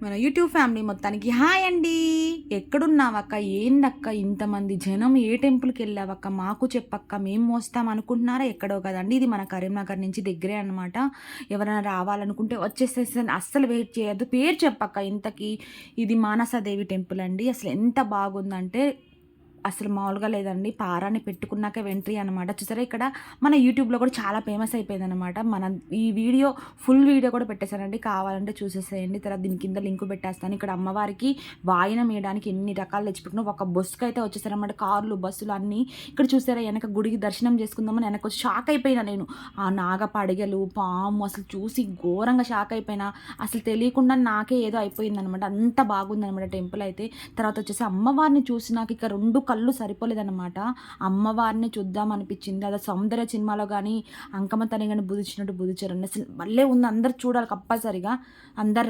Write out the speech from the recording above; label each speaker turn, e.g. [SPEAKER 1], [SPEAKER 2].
[SPEAKER 1] మన YouTube family మొత్తానికి hi అండి. ఎక్కడున్నావక్క, ఏందక్క ఇంతమంది జనం, ఏ టెంపుల్కి వెళ్ళావక్క, మాకు చెప్పక్క, మేము మోస్తాం అనుకుంటున్నారా? ఎక్కడో కదండి, ఇది మన కరీంనగర్ నుంచి దగ్గరే అనమాట. ఎవరైనా రావాలనుకుంటే వచ్చేసేసి, అస్సలు వెయిట్ చేయొద్దు. పేరు చెప్పక్క ఇంతకీ. ఇది మానసాదేవి టెంపుల్ అండి. అసలు ఎంత బాగుందంటే అసలు మామూలుగా లేదండి. పారాని పెట్టుకున్నాక ఎంట్రీ అనమాట. చూసారా, ఇక్కడ మన యూట్యూబ్లో కూడా చాలా ఫేమస్ అయిపోయిందనమాట. ఈ వీడియో ఫుల్ వీడియో కూడా పెట్టేశానండి, కావాలంటే చూసేసేయండి. తర్వాత దీని కింద లింక్ పెట్టేస్తాను. ఇక్కడ అమ్మవారికి వాయినం వేయడానికి ఎన్ని రకాలు తెచ్చిపెట్టినా ఒక బస్సుకి అయితే వచ్చేసారనమాట. కార్లు, బస్సులు అన్నీ. ఇక్కడ చూసారా, వెనక గుడికి దర్శనం చేసుకుందామని వెనక వచ్చి షాక్ అయిపోయినా నేను. ఆ నాగపడిగలు, పాము అసలు చూసి ఘోరంగా షాక్ అయిపోయినా. అసలు తెలియకుండా నాకే ఏదో అయిపోయిందనమాట. అంత బాగుందనమాట టెంపుల్ అయితే. తర్వాత వచ్చేసి అమ్మవారిని చూసి నాకు ఇక రెండు కళ్ళు సరిపోలేదన్నమాట. అమ్మవారిని చూద్దాం అనిపించింది. అదే సౌందర్య సినిమాలో కానీ అంకమ్మ తల్లి కానీ బుదిచినట్టు బుదిచారండి. అసలు భలే ఉంది. అందరు చూడాలి కంపల్సరిగా. అందరు